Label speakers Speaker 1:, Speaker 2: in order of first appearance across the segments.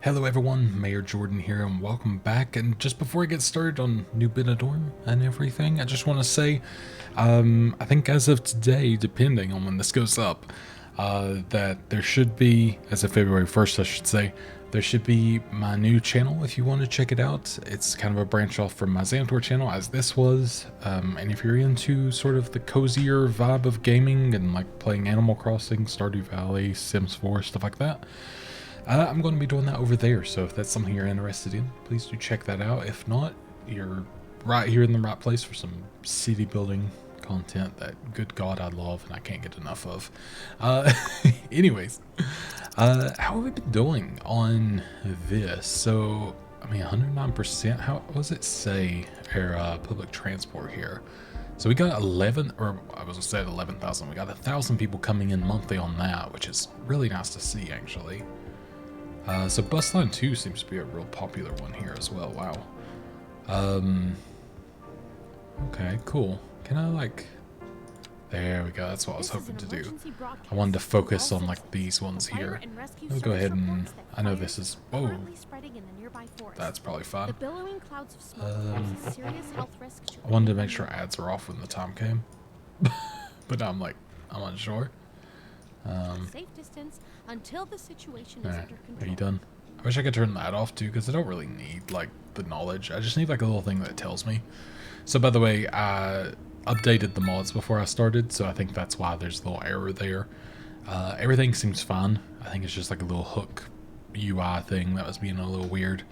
Speaker 1: Hello everyone, Mayor Jordan here and welcome back. And just before I get started on New Benidorm and everything, I just want to say, I think as of today, depending on when this goes up, that there should be, as of February 1st I should say, there should be my new channel if you want to check it out. It's kind of a branch off from my Xantor channel as this was, and if you're into sort of the cozier vibe of gaming and like playing Animal Crossing, Stardew Valley, Sims 4, stuff like that, I'm going to be doing that over there, so if that's something you're interested in, please do check that out. If not, you're right here in the right place for some city building content that, good God, I love and I can't get enough of. Anyways, how have we been doing on this? So, I mean, 109%, how does it say our public transport here? So we got 11, or I was going to say 11,000, we got 1,000 people coming in monthly on that, which is really nice to see, actually. So bus line 2 seems to be a real popular one here as well. Wow. Okay, cool. Can I like... There we go. That's what I was hoping to do. I wanted to focus on like these ones here. Let me go ahead and... I know this is... Whoa. That's probably fine. I wanted to make sure ads were off when the time came. But now I'm unsure.
Speaker 2: Safe distance until the situation is
Speaker 1: Alright,
Speaker 2: under
Speaker 1: are
Speaker 2: control.
Speaker 1: you done? I wish I could turn that off too, because I don't really need like the knowledge. I just need like a little thing that tells me. So by the way, I updated the mods before I started, so I think that's why there's a little error there. Everything seems fine. I think it's just like a little hook UI thing that was being a little weird.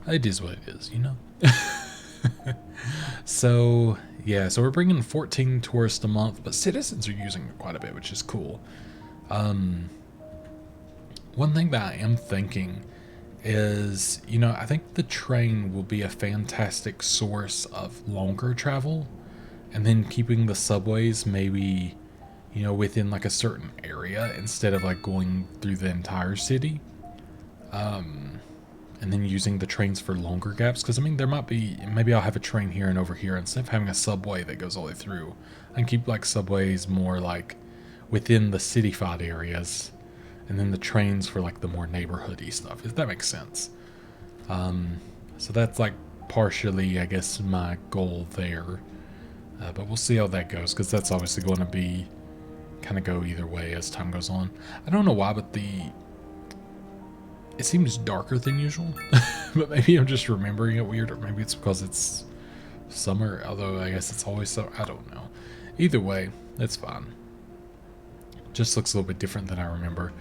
Speaker 1: It is what it is, you know? So yeah, so we're bringing 14 tourists a month, but citizens are using it quite a bit, which is cool. One thing that I am thinking is, you know, I think the train will be a fantastic source of longer travel, and then keeping the subways maybe, you know, within like a certain area instead of like going through the entire city. And then using the trains for longer gaps, because I mean there might be, maybe I'll have a train here and over here instead of having a subway that goes all the way through. I can keep like subways more like within the cityfied areas, and then the trains for like the more neighborhoody stuff, if that makes sense. So that's like partially, I guess, my goal there, but we'll see how that goes, because that's obviously going to be kind of go either way as time goes on. I don't know why, but it seems darker than usual, but maybe I'm just remembering it weird, or maybe it's because it's summer, although I guess it's always so, I don't know. Either way, it's fine. Just looks a little bit different than I remember.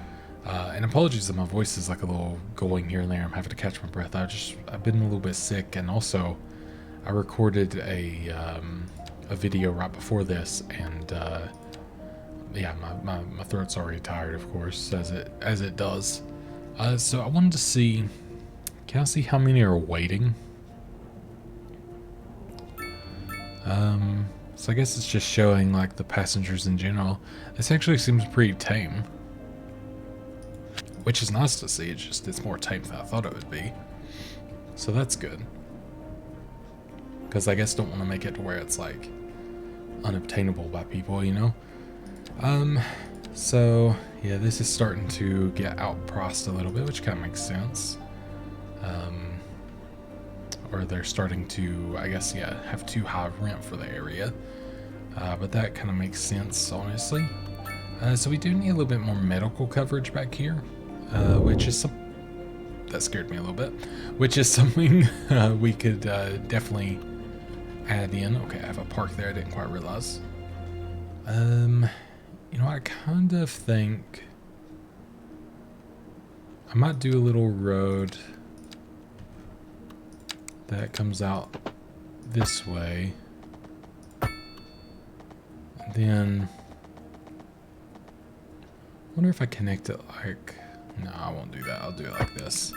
Speaker 1: And apologies that my voice is like a little going here and there. I'm having to catch my breath. I've been a little bit sick, and also I recorded a video right before this, and yeah, my throat's already tired, of course, as it does. So I wanted to see, can I see how many are waiting? So I guess it's just showing like the passengers in general. This actually seems pretty tame, which is nice to see. It's more tame than I thought it would be. So that's good. Because I guess don't want to make it to where it's like unobtainable by people, you know? So yeah, this is starting to get outpriced a little bit, which kind of makes sense. Or they're starting to, I guess, yeah, have too high of rent for the area. But that kind of makes sense, honestly. So we do need a little bit more medical coverage back here, which is that scared me a little bit, which is something we could definitely add in. Okay, I have a park there, I didn't quite realize. You know, I kind of think I might do a little road that comes out this way. And then I wonder if I connect it like, no, I won't do that. I'll do it like this.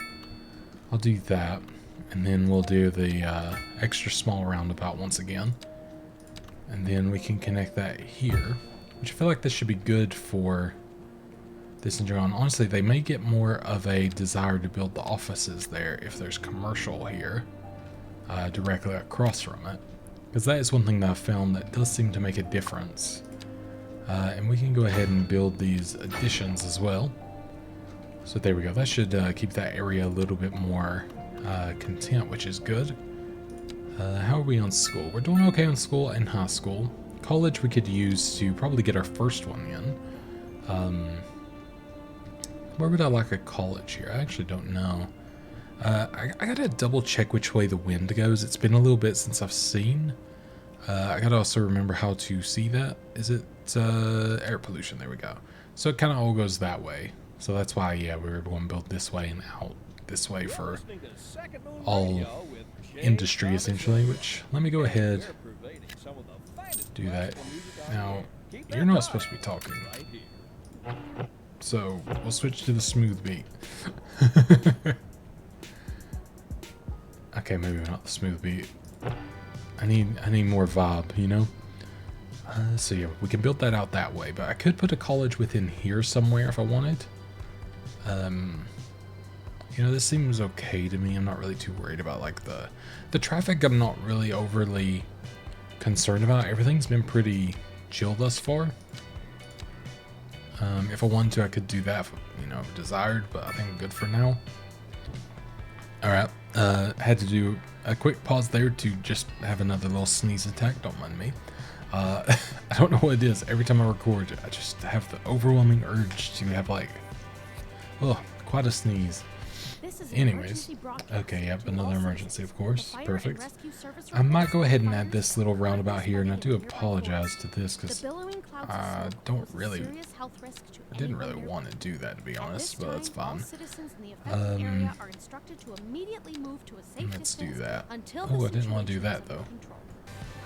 Speaker 1: I'll do that, and then we'll do the extra small roundabout once again. And then we can connect that here, which I feel like this should be good for this and on. Honestly, they may get more of a desire to build the offices there if there's commercial here, directly across from it. Because that is one thing that I've found that does seem to make a difference. And we can go ahead and build these additions as well. So there we go. That should keep that area a little bit more content, which is good. How are we on school? We're doing okay on school and high school. College we could use to probably get our first one in. Where would I like a college here? I actually don't know. I gotta double check which way the wind goes. It's been a little bit since I've seen. I gotta also remember how to see that. Is it air pollution? There we go. So it kind of all goes that way. So that's why, yeah, we were going to build this way and out this way for all industry, essentially, which, let me go ahead, do that. Now, you're not supposed to be talking. So, we'll switch to the smooth beat. Okay, maybe not the smooth beat. I need more vibe, you know? So yeah, we can build that out that way, but I could put a college within here somewhere if I wanted. You know, this seems okay to me. I'm not really too worried about like the traffic. I'm not really overly concerned about. Everything's been pretty chill thus far. If I wanted to, I could do that if, you know, desired, but I think I'm good for now. Alright, had to do a quick pause there to just have another little sneeze attack, don't mind me. I don't know what it is, every time I record, I just have the overwhelming urge to have like, oh, quite a sneeze. Anyways, okay, yep, another emergency, of course, perfect. I might go ahead and add this little roundabout here, and I do apologize to this, because I didn't really want to do that, to be honest, but that's fine. Let's do that. Oh, I didn't want to do that, though.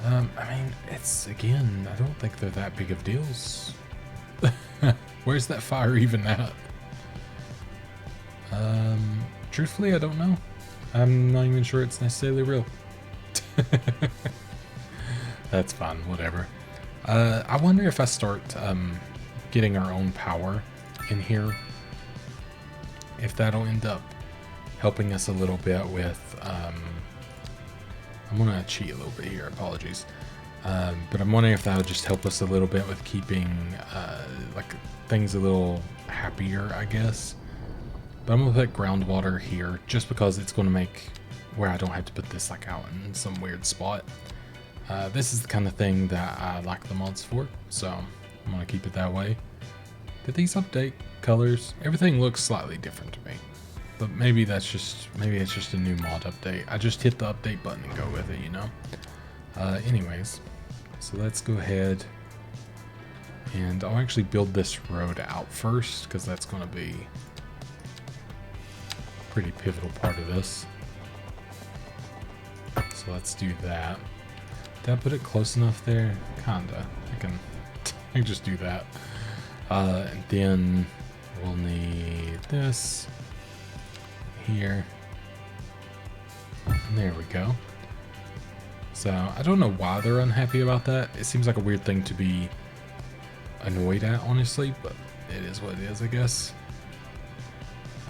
Speaker 1: I mean, it's, again, I don't think they're that big of deals. Where's that fire even at? Truthfully, I don't know. I'm not even sure it's necessarily real. That's fine, whatever. I wonder if I start getting our own power in here, if that'll end up helping us a little bit with, I'm gonna cheat a little bit here, apologies. But I'm wondering if that'll just help us a little bit with keeping like things a little happier, I guess. But I'm gonna put groundwater here just because it's gonna make where I don't have to put this like out in some weird spot. This is the kind of thing that I like the mods for, so I'm gonna keep it that way. Did these update colors? Everything looks slightly different to me, but maybe it's just a new mod update. I just hit the update button and go with it, you know. Anyways, so let's go ahead and I'll actually build this road out first because that's gonna be pretty pivotal part of this. So let's do that. Did I put it close enough there? Kinda. I can just do that. And then we'll need this here. And there we go. So I don't know why they're unhappy about that. It seems like a weird thing to be annoyed at, honestly, but it is what it is, I guess.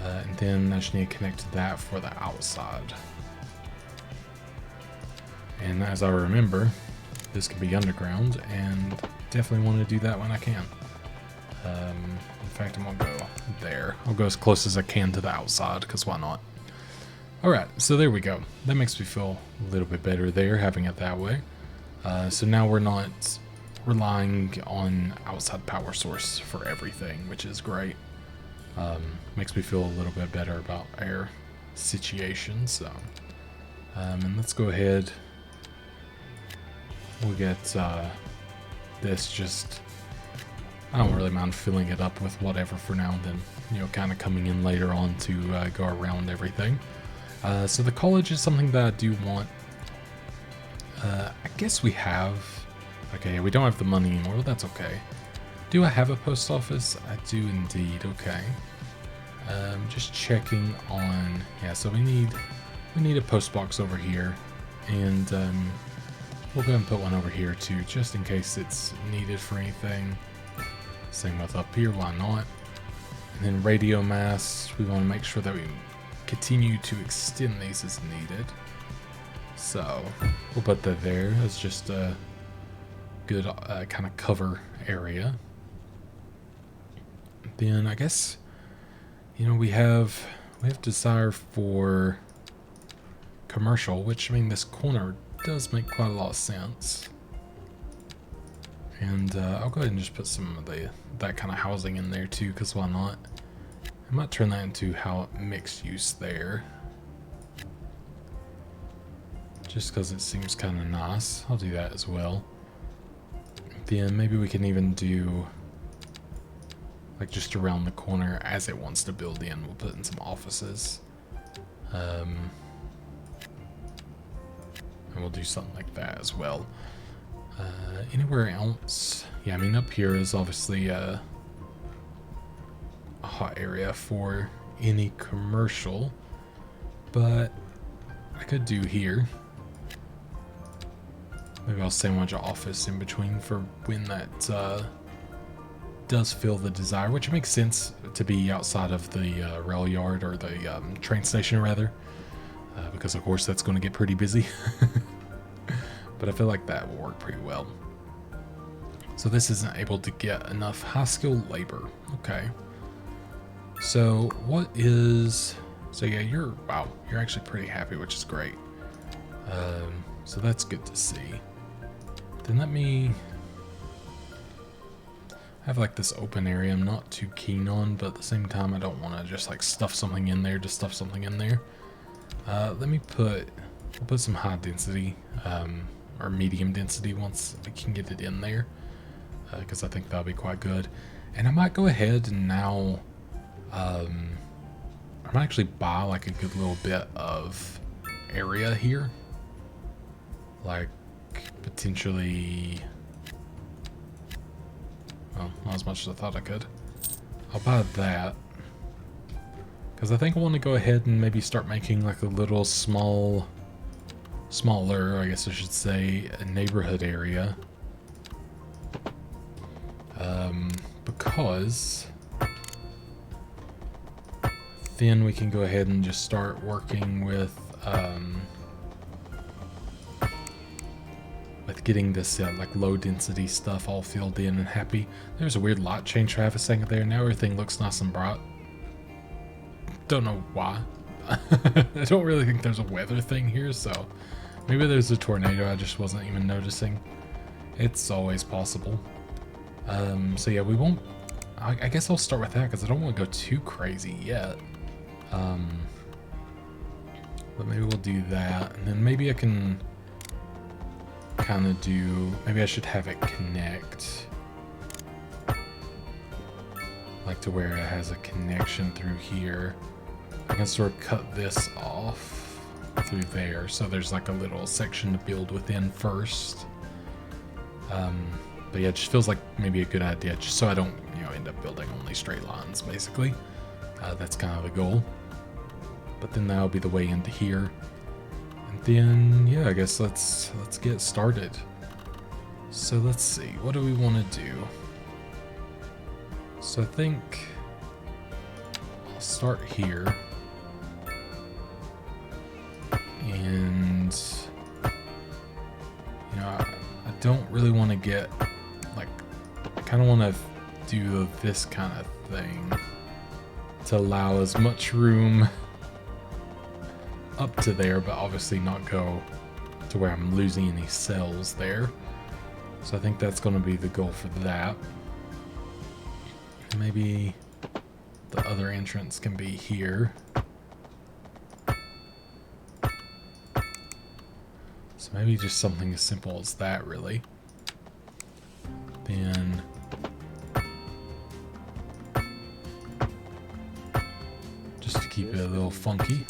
Speaker 1: And then I just need to connect that for the outside. And as I remember, this can be underground, and definitely want to do that when I can. In fact, I'm going to go there. I'll go as close as I can to the outside, because why not? Alright, so there we go. That makes me feel a little bit better there, having it that way. So now we're not relying on outside power source for everything, which is great. Makes me feel a little bit better about our situation. So, and let's go ahead. We'll get this just. I don't really mind filling it up with whatever for now. Then, you know, kind of coming in later on to go around everything. So the college is something that I do want. I guess we have. Okay, we don't have the money anymore, but that's okay. Do I have a post office? I do indeed. Okay. Just checking on. Yeah, so we need a post box over here, and we'll go and put one over here too, just in case it's needed for anything. Same with up here. Why not? And then radio masts. We want to make sure that we continue to extend these as needed. So we'll put that there as just a good kind of cover area. Then I guess, You know, we have desire for commercial, which, I mean, this corner does make quite a lot of sense. And I'll go ahead and just put some of that kind of housing in there too, because why not? I might turn that into mixed use there. Just because it seems kind of nice. I'll do that as well. Then maybe we can even do, like, just around the corner as it wants to build in, we'll put in some offices. And we'll do something like that as well. Anywhere else? Yeah, I mean, up here is obviously a hot area for any commercial, but I could do here. Maybe I'll sandwich an office in between for when that does fill the desire, which makes sense to be outside of the rail yard, or the train station rather, because of course that's going to get pretty busy. But I feel like that will work pretty well. So this isn't able to get enough high-skilled labor. Okay. So what is... So yeah, you're actually pretty happy, which is great. So that's good to see. Then let me... have like this open area I'm not too keen on, but at the same time I don't want to just like stuff something in there to stuff something in there. Let me we'll put some high density, or medium density once we can get it in there, because I think that'll be quite good. And I might go ahead and now, I might actually buy like a good little bit of area here, like potentially, well, not as much as I thought I could. I'll buy that, because I think I want to go ahead and maybe start making like a little smaller, I guess I should say, a neighborhood area. Because then we can go ahead and just start working with getting this like low density stuff all filled in and happy. There's a weird light change for half a second there. Now everything looks nice and bright. Don't know why. I don't really think there's a weather thing here, so maybe there's a tornado I just wasn't even noticing. It's always possible. So yeah, we won't... I guess I'll start with that because I don't want to go too crazy yet. But maybe we'll do that, and then maybe I can kind of do... Maybe I should have it connect, like to where it has a connection through here. I can sort of cut this off through there, so there's like a little section to build within first. But yeah, it just feels like maybe a good idea, just so I don't, end up building only straight lines, basically. That's kind of the goal. But then that'll be the way into here. And then, yeah, I guess let's get started. So let's see, what do we want to do? So I think I'll start here. And, I don't really want to get, like, I kind of want to do this kind of thing to allow as much room up to there, but obviously not go to where I'm losing any cells there. So I think that's going to be the goal for that. Maybe the other entrance can be here. So maybe just something as simple as that, really. Then just to keep it a little funky.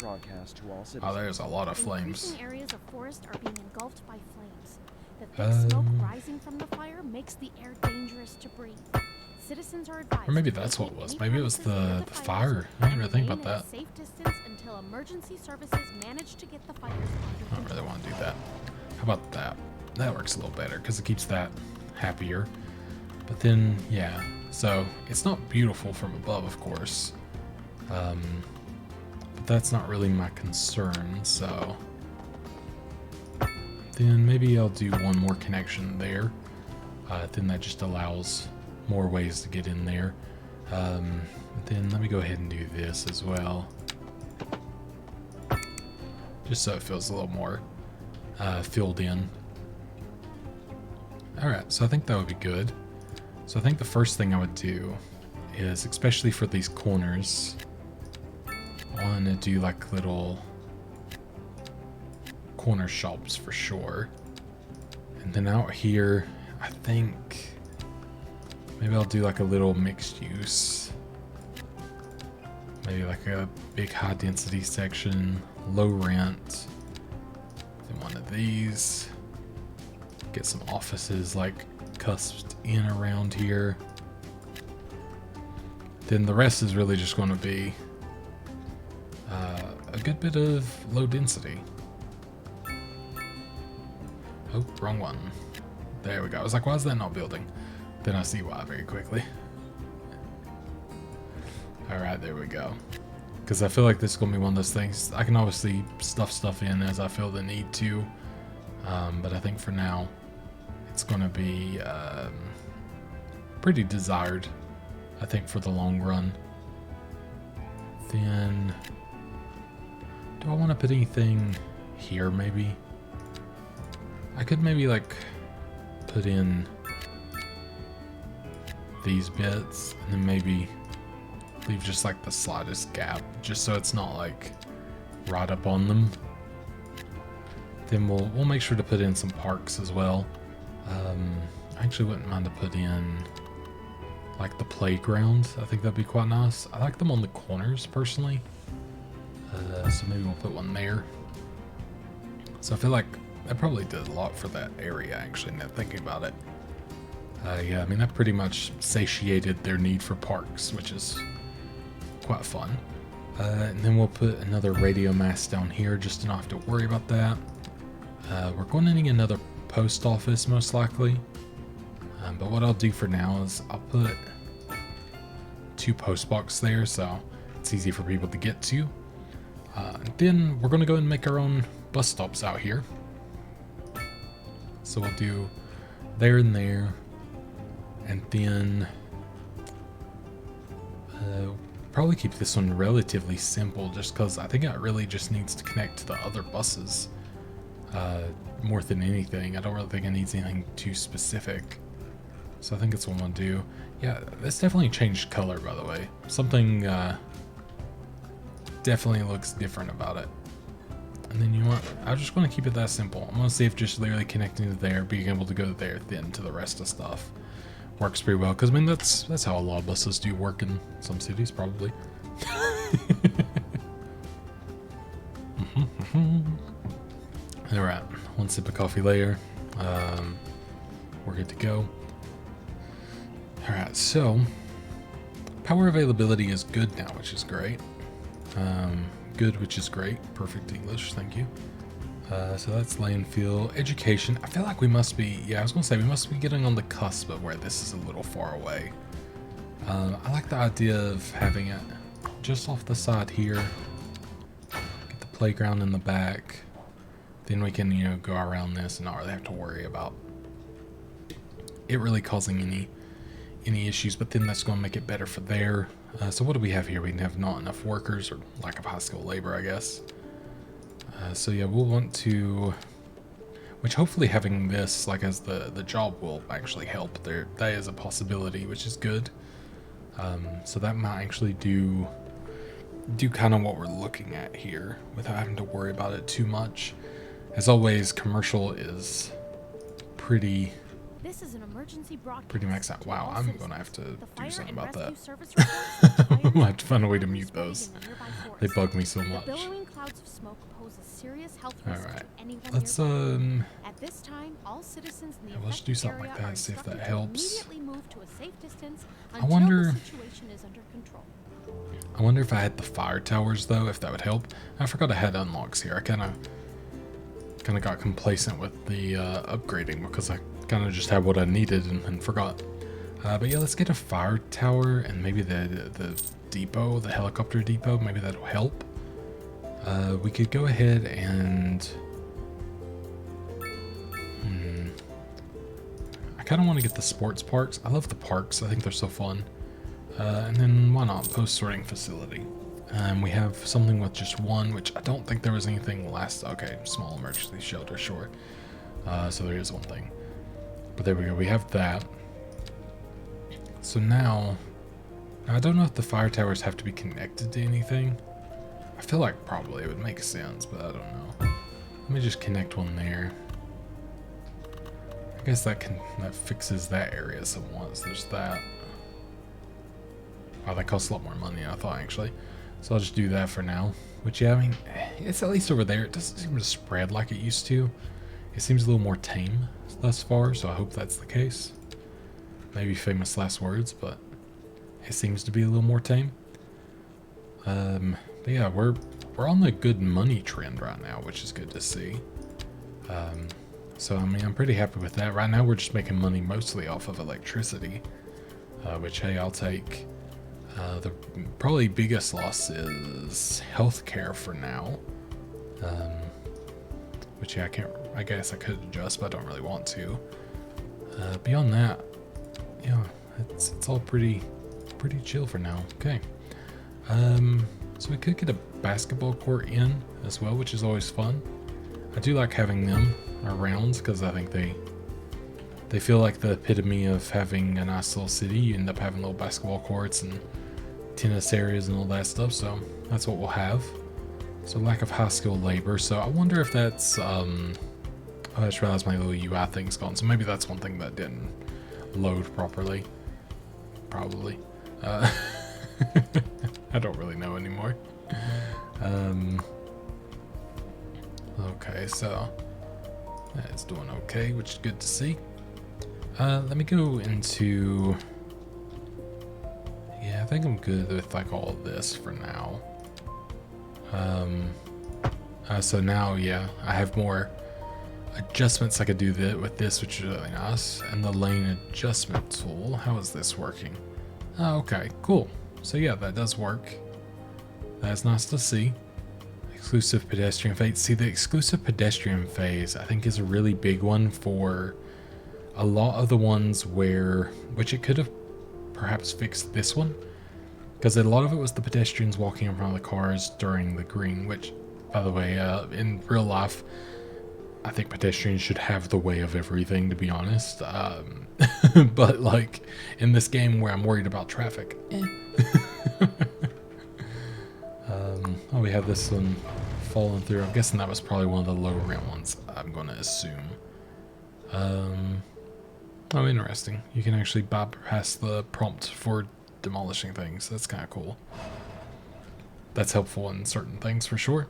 Speaker 1: Oh, there's a lot of flames.
Speaker 2: Increasing areas of forest are being engulfed by flames. The thick smoke rising from the fire makes the air dangerous to breathe. Citizens are advised.
Speaker 1: Or maybe that's what it was. Maybe it was the fire. I didn't really think about that.
Speaker 2: Safe distance until emergency services manage to get the fires
Speaker 1: I don't really want to do that. How about that? That works a little better because it keeps that happier. But then, yeah. So it's not beautiful from above, of course. But that's not really my concern. So then maybe I'll do one more connection there. Then that just allows more ways to get in there. Then let me go ahead and do this as well. Just so it feels a little more filled in. Alright, so I think that would be good. So I think the first thing I would do is, especially for these corners, I want to do like little corner shops for sure. And then out here, I think maybe I'll do like a little mixed use. Maybe like a big high density section, low rent. Then one of these. Get some offices like cusped in around here. Then the rest is really just going to be a good bit of low density. Oh, wrong one. There we go. I was like, why is that not building? Then I see why very quickly. Alright, there we go. Because I feel like this is going to be one of those things. I can obviously stuff stuff in as I feel the need to. But I think for now, it's going to be pretty desired, I think, for the long run. Then, do I want to put anything here, maybe? I could maybe, like, put in these bits, and then maybe leave just, like, the slightest gap, just so it's not, like, right up on them. Then we'll make sure to put in some parks as well. I actually wouldn't mind to put in like the playground. I think that'd be quite nice. I like them on the corners personally. So maybe we'll put one there. So I feel like that probably did a lot for that area actually, now thinking about it. Yeah, I mean that pretty much satiated their need for parks, which is quite fun. And then we'll put another radio mast down here just to not have to worry about that. We're going to need another post office most likely, but what I'll do for now is I'll put 2 post boxes there so it's easy for people to get to. Then we're going to go and make our own bus stops out here. So we'll do there and there, and then probably keep this one relatively simple just because I think it really just needs to connect to the other buses. More than anything. I don't really think it needs anything too specific. So I think it's what I'm gonna do. Yeah, this definitely changed color, by the way. Something definitely looks different about it. And then you know what? I'm just gonna keep it that simple. I'm gonna see if just literally connecting to there, being able to go there, then to the rest of stuff works pretty well. Because I mean that's how a lot of buses do work in some cities, probably. Alright, 1 sip of coffee later. We're good to go. Alright, so power availability is good now, which is great. Good, which is great. Perfect English, thank you. So that's landfill. Education. I feel like we must be, I was going to say, we must be getting on the cusp of where this is a little far away. I like the idea of having it just off the side here. Get the playground in the back. Then we can, go around this and not really have to worry about it really causing any issues. But then that's going to make it better for there. So what do we have here? We have not enough workers, or lack of high skilled labor, I guess. So yeah, we'll want to, which hopefully having this like as the job will actually help. That is a possibility, which is good. So that might actually do kind of what we're looking at here without having to worry about it too much. As always, commercial is pretty
Speaker 2: This is an emergency broadcast.
Speaker 1: pretty maxed out. Wow, I'm going to have to do something about that.
Speaker 2: I'm
Speaker 1: I'll have to find a way to mute those. They bug me so much.
Speaker 2: The billowing clouds of smoke pose a serious health risk
Speaker 1: Alright,
Speaker 2: to anyone
Speaker 1: let's
Speaker 2: nearby. At this time, all citizens in the
Speaker 1: let's do
Speaker 2: affected
Speaker 1: something like
Speaker 2: area
Speaker 1: that,
Speaker 2: are
Speaker 1: see if that
Speaker 2: instructed to
Speaker 1: helps.
Speaker 2: immediately move to a safe distance
Speaker 1: I
Speaker 2: until
Speaker 1: wonder
Speaker 2: the situation is under control.
Speaker 1: I wonder if I had the fire towers though, if that would help. I forgot I had unlocks here. I kind of got complacent with the upgrading because I kind of just had what I needed and forgot. But yeah, let's get a fire tower and maybe the depot, the helicopter depot. Maybe that'll help. We could go ahead and I kind of want to get the sports parks. I love the parks. I think they're so fun. And then why not post sorting facility? We have something with just one, which I don't think there was anything last. Okay, small emergency shelter, sure. So there is one thing. But there we go, we have that. So now, I don't know if the fire towers have to be connected to anything. I feel like probably it would make sense, but I don't know. Let me just connect one there. I guess that fixes that area somewhat. So there's that. Wow, that costs a lot more money than I thought, actually. So I'll just do that for now. Which, yeah, I mean, it's at least over there. It doesn't seem to spread like it used to. It seems a little more tame thus far, so I hope that's the case. Maybe famous last words, but it seems to be a little more tame. But yeah, we're on a good money trend right now, which is good to see. So I mean, I'm pretty happy with that. Right now, we're just making money mostly off of electricity, which, hey, I'll take. The probably biggest loss is healthcare for now. Which, yeah, I guess I could adjust, but I don't really want to. Beyond that, yeah, it's all pretty chill for now. Okay. So we could get a basketball court in as well, which is always fun. I do like having them around because I think they feel like the epitome of having a nice little city. You end up having little basketball courts and tennis areas and all that stuff, so that's what we'll have. So lack of high skilled labor. So I wonder if that's oh, I just realized my little UI thing's gone, so maybe that's one thing that didn't load properly. Probably. I don't really know anymore. Okay, so it's doing okay, which is good to see. Let me go into. Yeah, I think I'm good with like all of this for now. So now, yeah, I have more adjustments I could do with this, which is really nice. And the lane adjustment tool, how is this working? Oh, okay, cool. So yeah, that does work. That's nice to see. Exclusive pedestrian phase. See, the exclusive pedestrian phase, I think, is a really big one for a lot of the ones which it could have perhaps fixed this one. Because a lot of it was the pedestrians walking in front of the cars during the green, which, by the way, in real life, I think pedestrians should have the way of everything, to be honest. But, like, in this game where I'm worried about traffic, oh, we have this one falling through. I'm guessing that was probably one of the lower rent ones, I'm going to assume. Oh, interesting. You can actually bypass the prompt for demolishing things. That's kind of cool. That's helpful in certain things for sure.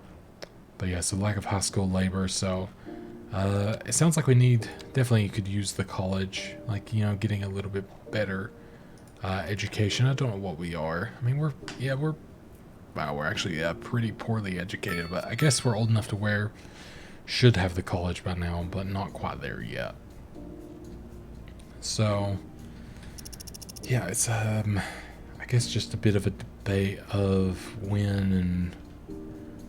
Speaker 1: But yeah, so lack of high school labor. So it sounds like we definitely could use the college, like, you know, getting a little bit better education. I don't know what we are. I mean, we're actually pretty poorly educated, but I guess we're old enough to should have the college by now, but not quite there yet. So yeah, it's I guess just a bit of a debate of when and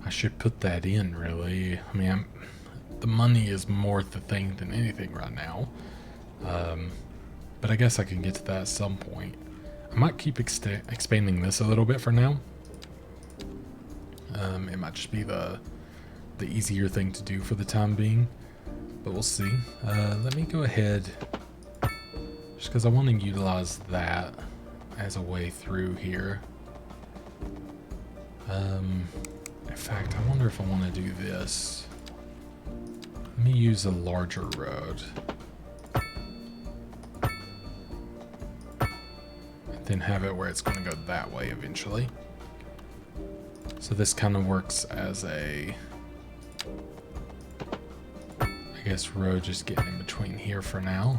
Speaker 1: I should put that in, really. I mean, the money is more the thing than anything right now. But I guess I can get to that at some point. I might keep expanding this a little bit for now. It might just be the easier thing to do for the time being, but we'll see. Let me go ahead, just because I want to utilize that as a way through here. In fact, I wonder if I want to do this. Let me use a larger road. And then have it where it's going to go that way eventually. So this kind of works as a, I guess, road just getting in between here for now.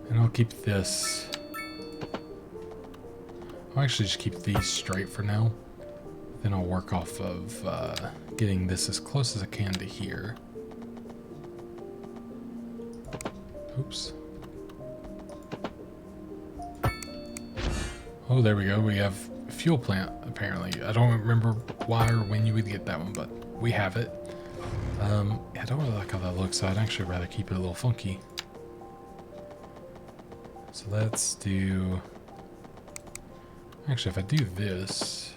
Speaker 1: And I'll keep this, I'll actually just keep these straight for now. Then I'll work off of getting this as close as I can to here. Oops. Oh, there we go. We have a fuel plant, apparently. I don't remember why or when you would get that one, but we have it. I don't really like how that looks, so I'd actually rather keep it a little funky. So let's do Actually, if I do this,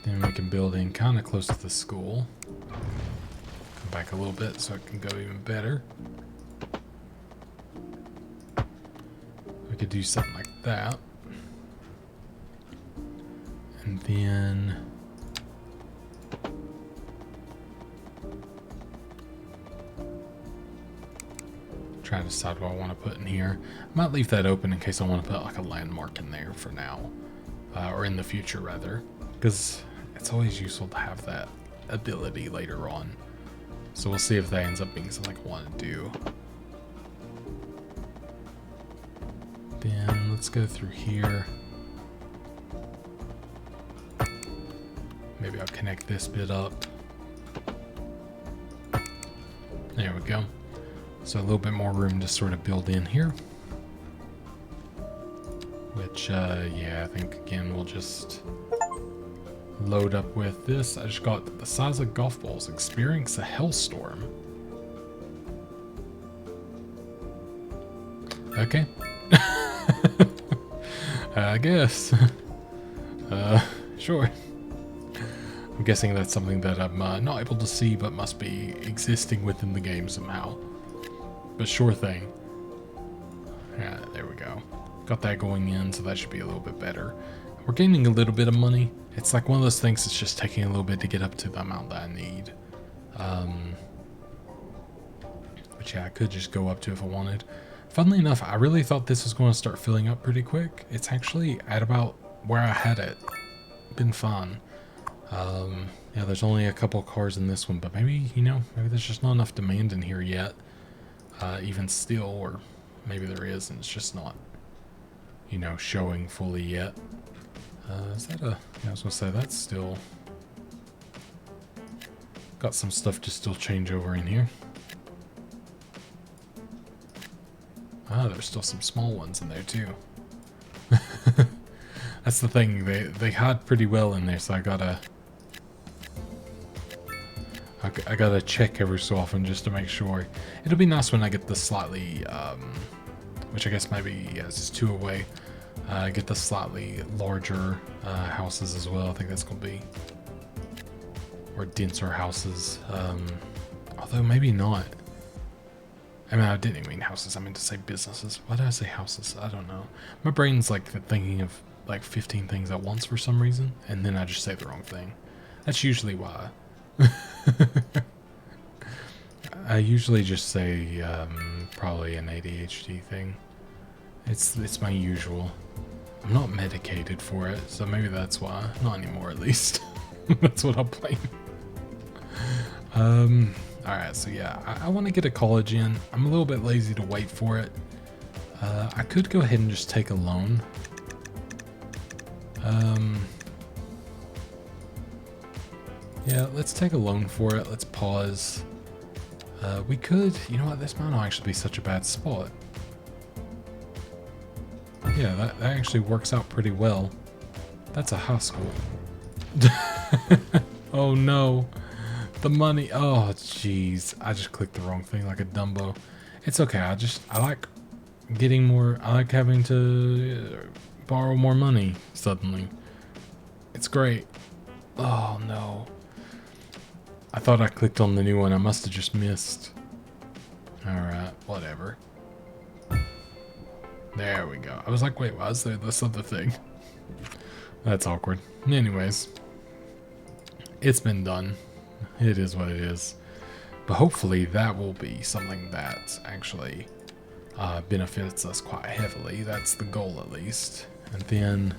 Speaker 1: then we can build in kind of close to the school. Come back a little bit so it can go even better. We could do something like that. And then try to decide what I want to put in here. I might leave that open in case I want to put like a landmark in there for now. Or in the future rather. Because it's always useful to have that ability later on. So we'll see if that ends up being something I want to do. Then let's go through here. Maybe I'll connect this bit up. There we go. So a little bit more room to sort of build in here. Which, yeah, I think again we'll just load up with this. I just got the size of golf balls. Experience a hellstorm. Okay. I guess. Sure. I'm guessing that's something that I'm not able to see, but must be existing within the game somehow. But sure thing. Yeah, there we go. Got that going in, so that should be a little bit better. We're gaining a little bit of money. It's like one of those things that's just taking a little bit to get up to the amount that I need. Which, yeah, I could just go up to if I wanted. Funnily enough, I really thought this was going to start filling up pretty quick. It's actually at about where I had it. Been fun. Yeah, there's only a couple cars in this one, but maybe, you know, maybe there's just not enough demand in here yet. Even still, or maybe there is and it's just not, you know, showing fully yet. Is that a... Yeah, I was going to say, that's still... Got some stuff to still change over in here. Ah, there's still some small ones in there too. That's the thing, they hide pretty well in there, so I gotta check every so often just to make sure. It'll be nice when I get the slightly, which I guess maybe, yeah, it's just 2 away. Get the slightly larger houses as well. I think that's gonna be, or denser houses. Although maybe not. I mean, I didn't mean houses. I meant to say businesses. Why did I say houses? I don't know. My brain's like thinking of like 15 things at once for some reason, and then I just say the wrong thing. That's usually why. I usually just say probably an ADHD thing. It's my usual. I'm not medicated for it, so maybe that's why. Not anymore, at least. That's what I'll blame. Alright, so yeah, I want to get a college in. I'm a little bit lazy to wait for it. I could go ahead and just take a loan. Yeah, let's take a loan for it. Let's pause. We could, you know what, this might not actually be such a bad spot. Yeah, that actually works out pretty well. That's a high school. Oh no. The money. Oh, jeez. I just clicked the wrong thing like a Dumbo. It's okay. I like getting more. I like having to borrow more money suddenly. It's great. Oh, no. I thought I clicked on the new one. I must have just missed. Alright, whatever. There we go. I was like, wait, why is there this other thing? That's awkward. Anyways. It's been done. It is what it is. But hopefully that will be something that actually benefits us quite heavily. That's the goal at least. And then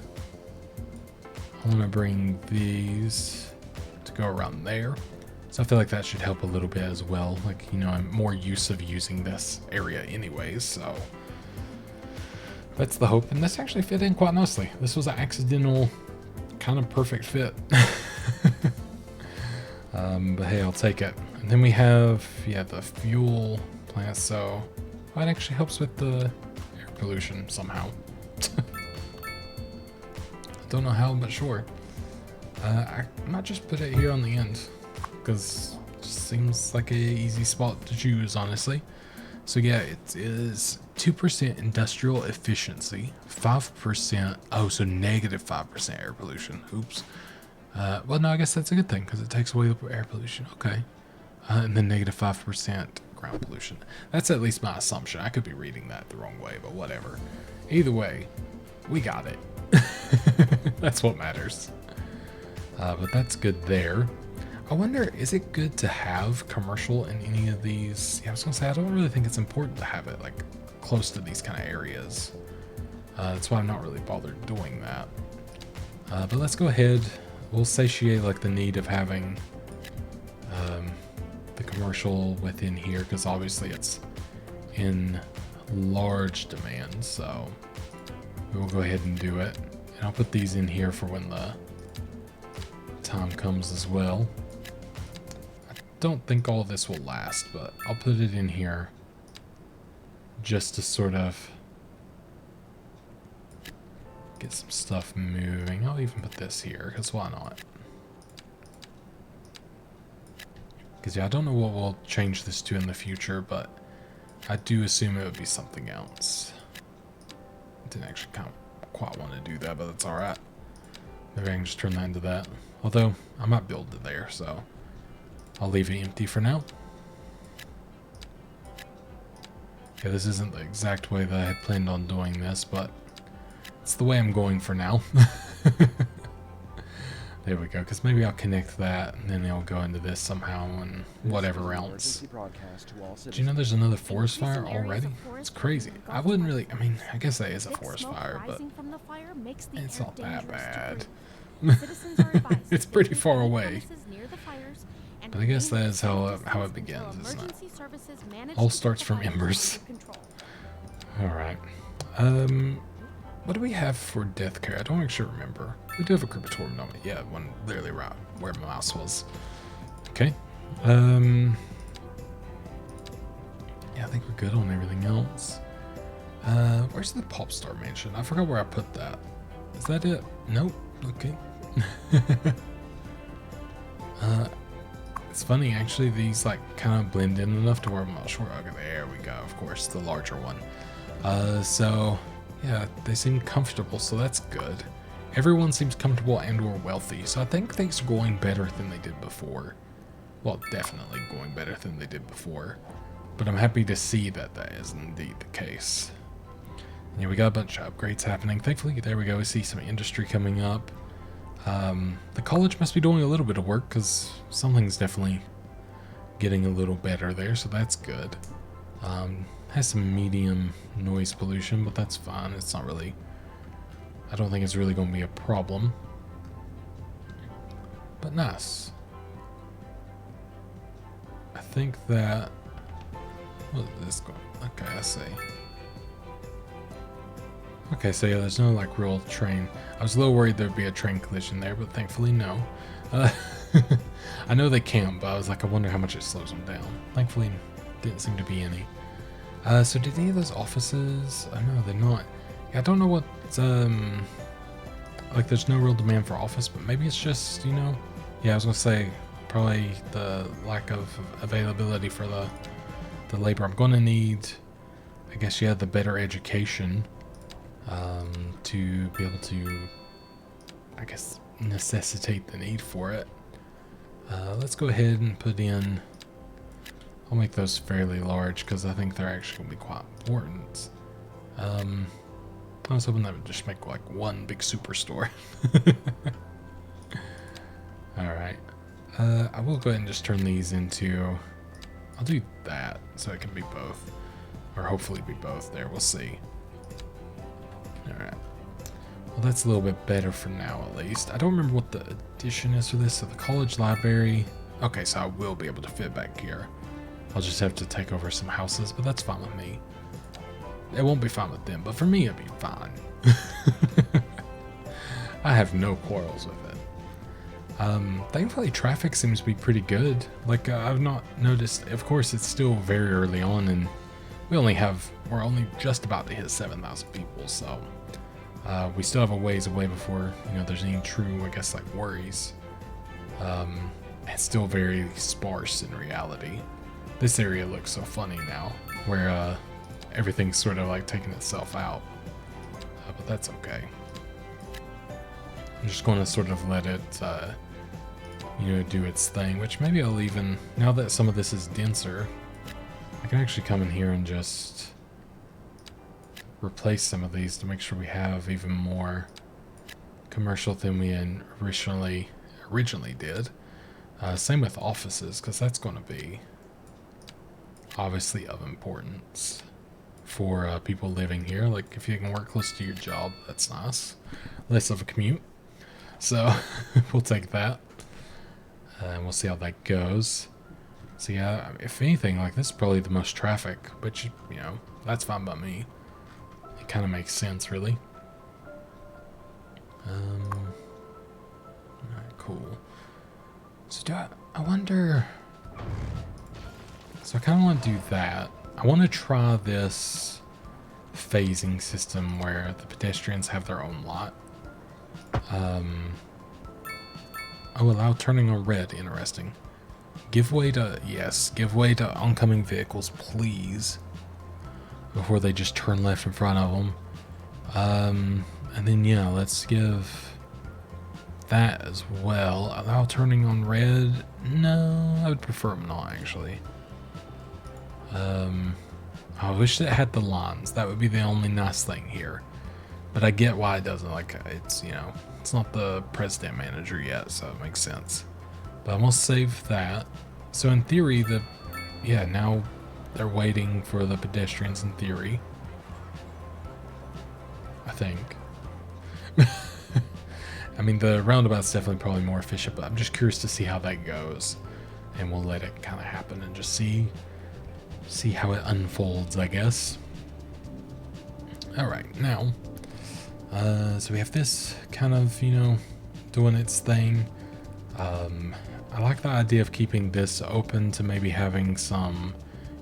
Speaker 1: I want to bring these to go around there. So I feel like that should help a little bit as well. Like, you know, I'm more used of using this area anyways, so that's the hope. And this actually fit in quite nicely. This was an accidental kind of perfect fit. But hey, I'll take it. And then we have, yeah, the fuel plant, so that actually helps with the air pollution somehow. I don't know how, but sure. I might just put it here on the end, because it just seems like a easy spot to choose, honestly. So yeah, it is 2% industrial efficiency, 5%, oh, so negative 5% air pollution. Oops. Well, no, I guess that's a good thing because it takes away the air pollution. Okay. And then negative 5% ground pollution. That's at least my assumption. I could be reading that the wrong way, but whatever. Either way, we got it. That's what matters. But that's good there. I wonder, is it good to have commercial in any of these? Yeah, I was gonna say, I don't really think it's important to have it like close to these kind of areas. That's why I'm not really bothered doing that. But let's go ahead. We'll satiate like the need of having the commercial within here, because obviously it's in large demand. So we will go ahead and do it. And I'll put these in here for when the time comes as well. Don't think all this will last, but I'll put it in here just to sort of get some stuff moving. I'll even put this here, because why not? Because yeah, I don't know what we'll change this to in the future, but I do assume it would be something else. I didn't actually quite want to do that, but that's alright. Maybe I can just turn that into that. Although, I might build it there, so I'll leave it empty for now. Okay, this isn't the exact way that I had planned on doing this, but it's the way I'm going for now. There we go, because maybe I'll connect that, and then it'll go into this somehow, and whatever else. Do you know there's another forest fire already? It's crazy. I wouldn't really, I mean, I guess that is a forest fire, but it's not that bad. It's pretty far away. But I guess that is how it begins, isn't it? All starts from embers. Alright. What do we have for death care? I don't actually remember. We do have a crematorium, don't we? Yeah, one literally right where my mouse was. Okay. Yeah, I think we're good on everything else. Where's the pop star mansion? I forgot where I put that. Is that it? Nope. Okay. It's funny, actually, these like kind of blend in enough to where I'm not sure. Okay, there we go. Of course, the larger one. So yeah, they seem comfortable, so that's good. Everyone seems comfortable and or wealthy, so I think things are going better than they did before. Well, definitely going better than they did before. But I'm happy to see that that is indeed the case. And yeah, we got a bunch of upgrades happening. Thankfully, there we go. We see some industry coming up. The college must be doing a little bit of work, because something's definitely getting a little better there, so that's good. Has some medium noise pollution, but that's fine. It's not really, I don't think it's really going to be a problem. But nice. I think that, what is this going? Okay, I see. Okay, so yeah, there's no like real train. I was a little worried there'd be a train collision there, but thankfully no. I know they can, but I was like, I wonder how much it slows them down. Thankfully, didn't seem to be any. So did any of those offices? I know they're not. Yeah, I don't know what. Like, there's no real demand for office, but maybe it's just, you know. Yeah, I was gonna say probably the lack of availability for the labor I'm gonna need. I guess yeah, the better education. To be able to, I guess, necessitate the need for it. Let's go ahead and put in, I'll make those fairly large because I think they're actually going to be quite important. I was hoping that would just make like one big superstore. Alright. I will go ahead and just turn these into, I'll do that so it can be both. Or hopefully be both there, we'll see. Alright. Well, that's a little bit better for now, at least. I don't remember what the addition is for this. So the college library. Okay, so I will be able to fit back here. I'll just have to take over some houses, but that's fine with me. It won't be fine with them, but for me, it'll be fine. I have no quarrels with it. Thankfully, traffic seems to be pretty good. Like, I've not noticed. Of course, it's still very early on, and we're only just about to hit 7,000 people, so we still have a ways away before, you know, there's any true, I guess, like worries. It's still very sparse in reality. This area looks so funny now. where everything's sort of like taking itself out. But that's okay. I'm just going to sort of let it, you know, do its thing, which maybe I'll even, now that some of this is denser, I can actually come in here and just replace some of these to make sure we have even more commercial than we originally did. Same with offices, because that's going to be obviously of importance for people living here. Like, if you can work close to your job, that's nice. Less of a commute. So, we'll take that. And we'll see how that goes. So yeah, if anything, like, this is probably the most traffic, but you know, that's fine by me. It kind of makes sense, really. Alright, cool. So I wonder... So I kind of want to do that. I want to try this phasing system where the pedestrians have their own lot. Oh, allow turning on red. Interesting. Give way to... Yes, give way to oncoming vehicles, please. Before they just turn left in front of them. And then, yeah, let's give that as well. Allow turning on red. No, I would prefer them not, actually. I wish it had the lines. That would be the only nice thing here. But I get why it doesn't. Like, it's, you know, it's not the president manager yet, so it makes sense. But I'm gonna save that. So in theory, yeah, now they're waiting for the pedestrians in theory. I think. I mean, the roundabout's definitely probably more efficient, but I'm just curious to see how that goes. And we'll let it kind of happen and just see how it unfolds, I guess. Alright, now, so we have this kind of, you know, doing its thing. I like the idea of keeping this open to maybe having some,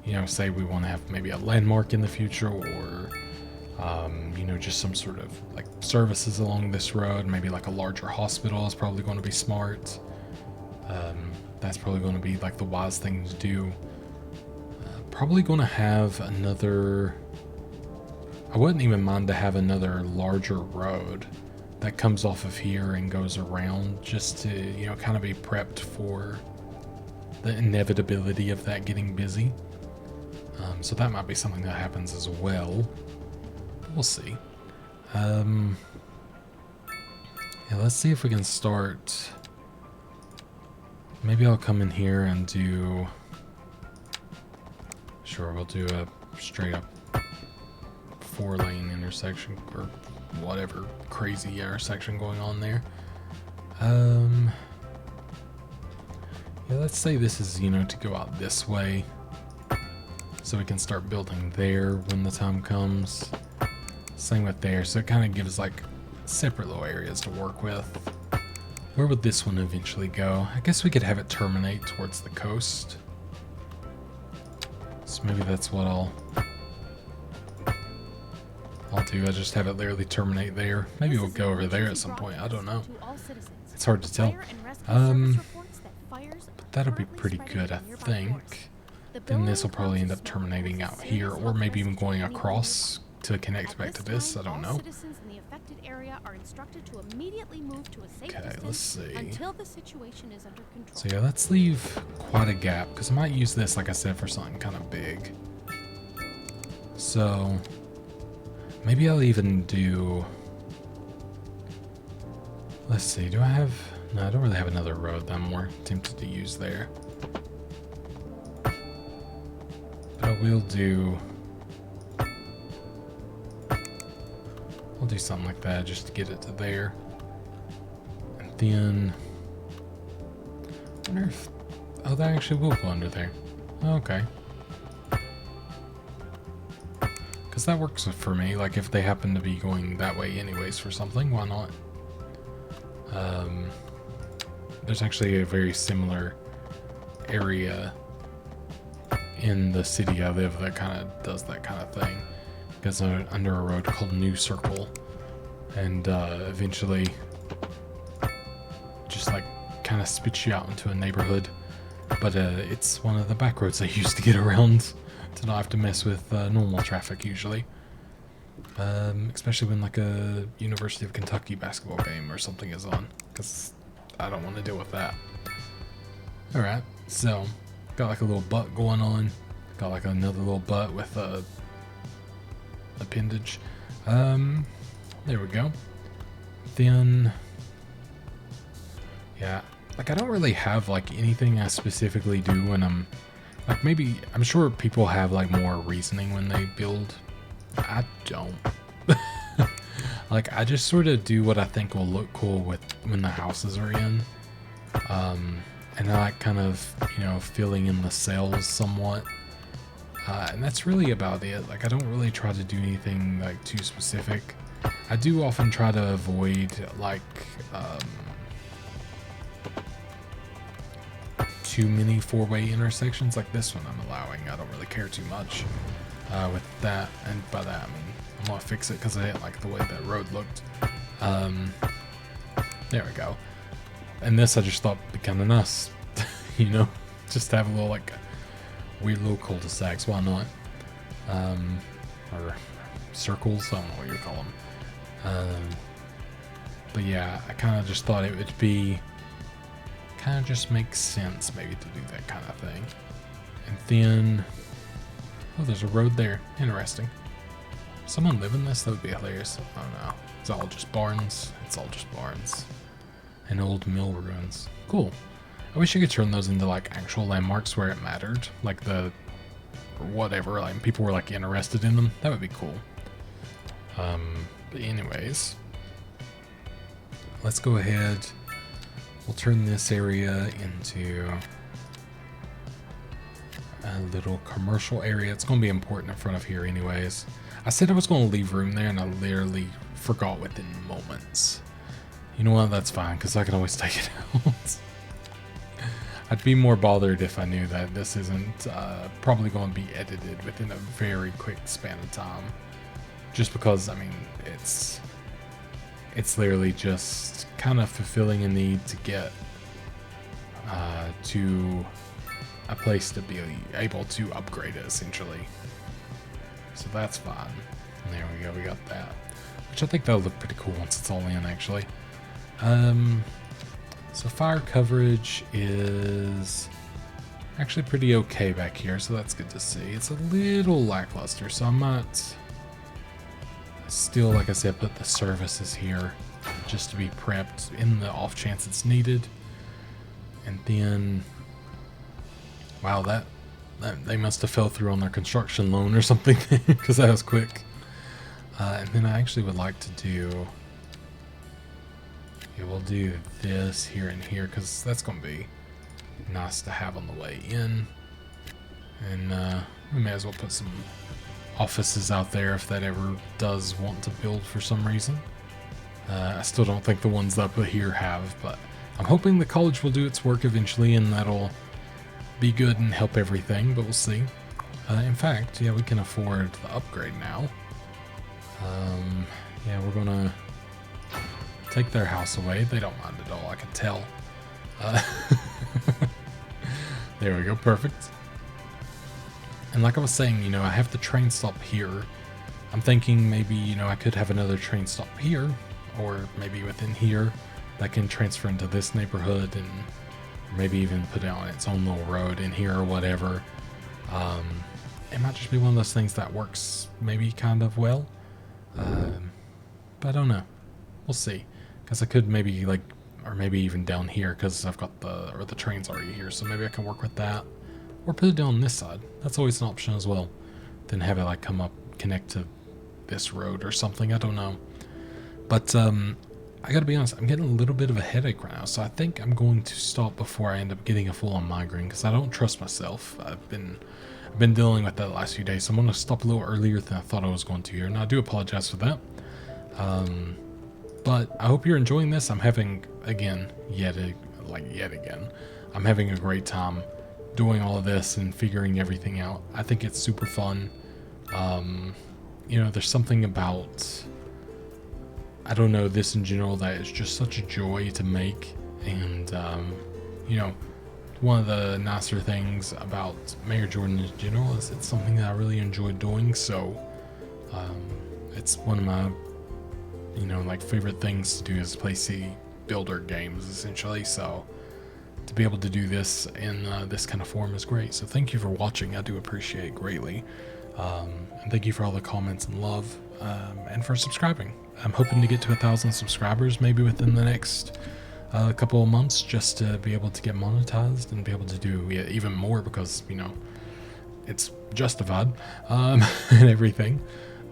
Speaker 1: you know, say we want to have maybe a landmark in the future, or, you know, just some sort of like services along this road. Maybe like a larger hospital is probably going to be smart. That's probably going to be like the wise thing to do. Probably going to have another... I wouldn't even mind to have another larger road that comes off of here and goes around, just to, you know, kind of be prepped for the inevitability of that getting busy. So that might be something that happens as well. We'll see. Yeah, let's see if we can start... Maybe I'll come in here and do... Sure, we'll do a straight up 4-lane intersection, or whatever crazy intersection going on there. Yeah, let's say this is, you know, to go out this way, so we can start building there when the time comes. Same with there, so it kind of gives like separate little areas to work with. Where would this one eventually go? I guess we could have it terminate towards the coast. So maybe that's what I'll do. I just have it literally terminate there. Maybe we'll go over there at some point. I don't know. It's hard to tell. But that'll be pretty good, I think. Then this will probably end up terminating out here, or maybe even going across to connect back to this. I don't know. Okay, let's see. So yeah, let's leave quite a gap, because I might use this, like I said, for something kind of big. So maybe I'll even do... Let's see, do I have... No, I don't really have another road that I'm more tempted to use there. But I will do... I'll do something like that just to get it to there. And then... I wonder if... Oh, that actually will go under there. Okay. Because that works for me. Like, if they happen to be going that way anyways for something, why not? There's actually a very similar area in the city I live that kind of does that kind of thing. It goes under a road called New Circle, and eventually just like kind of spits you out into a neighborhood. But it's one of the back roads I use to get around to not have to mess with normal traffic usually. Especially when like a University of Kentucky basketball game or something is on, because I don't want to deal with that. Alright, so got like a little butt going on. Got like another little butt with a appendage. There we go. Then, yeah, like I don't really have like anything I specifically do when I'm like, maybe I'm sure people have like more reasoning when they build. I don't. Like I just sort of do what I think will look cool with when the houses are in. And I like kind of, you know, filling in the cells somewhat. And that's really about it. Like I don't really try to do anything like too specific. I do often try to avoid like too many four-way intersections like this one I'm allowing. I don't really care too much with that, and by that I mean I'm gonna fix it because I didn't like the way that road looked. There we go. And this I just thought would be kind of nice, you know, just to have a little like weird little cul-de-sacs. Why not? Or circles. I don't know what you call them. But yeah, I kind of just thought it would be kind of just makes sense maybe to do that kind of thing. And then, oh, there's a road there. Interesting. Someone live in this? That would be hilarious. Oh no, it's all just barns. It's all just barns and old mill ruins. Cool. I wish you could turn those into like actual landmarks where it mattered, like the or whatever. Like people were like interested in them. That would be cool. But anyways, let's go ahead. We'll turn this area into a little commercial area. It's going to be important in front of here anyways. I said I was going to leave room there and I literally forgot within moments. You know what? That's fine because I can always take it out. I'd be more bothered if I knew that this isn't probably going to be edited within a very quick span of time. Just because, I mean, it's literally just kind of fulfilling a need to get to a place to be able to upgrade it, essentially. So that's fine. And there we go, we got that. Which I think that'll look pretty cool once it's all in, actually. So fire coverage is actually pretty okay back here, so that's good to see. It's a little lackluster, so I might still, like I said, put the services here just to be prepped in the off chance it's needed. And then, wow, that they must have fell through on their construction loan or something because that was quick. And then I actually would like to do, yeah, we'll do this here and here because that's going to be nice to have on the way in. And we may as well put some offices out there if that ever does want to build for some reason. I still don't think the ones that I put here have, but I'm hoping the college will do its work eventually and that'll be good and help everything, but we'll see. In fact, yeah, we can afford the upgrade now. Yeah, we're gonna take their house away. They don't mind at all, I can tell. There we go, perfect. And like I was saying, you know, I have the train stop here. I'm thinking maybe, you know, I could have another train stop here, or maybe within here that can transfer into this neighborhood and maybe even put it on its own little road in here or whatever. It might just be one of those things that works maybe kind of well. But I don't know. We'll see. Because I could maybe like, or maybe even down here because I've got the train's already here. So maybe I can work with that. Or put it down this side. That's always an option as well. Then have it like come up, connect to this road or something. I don't know. But I gotta be honest, I'm getting a little bit of a headache right now. So I think I'm going to stop before I end up getting a full-on migraine because I don't trust myself. I've been dealing with that the last few days. So I'm going to stop a little earlier than I thought I was going to here. And I do apologize for that. But I hope you're enjoying this. I'm having, again, yet again, I'm having a great time doing all of this and figuring everything out. I think it's super fun. You know, there's something about, I don't know, this in general that is just such a joy to make. And, you know, one of the nicer things about Mayor Jordan in general is it's something that I really enjoy doing. So it's one of my, like favorite things to do is play city builder games essentially. So to be able to do this in this kind of form is great. So thank you for watching. I do appreciate it greatly. And thank you for all the comments and love, and for subscribing. I'm hoping to get to 1,000 subscribers maybe within the next couple of months, just to be able to get monetized and be able to do even more, because it's justified, and everything.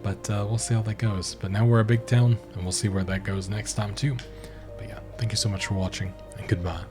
Speaker 1: But we'll see how that goes. But now we're a big town, and we'll see where that goes next time too. But yeah, thank you so much for watching, and goodbye.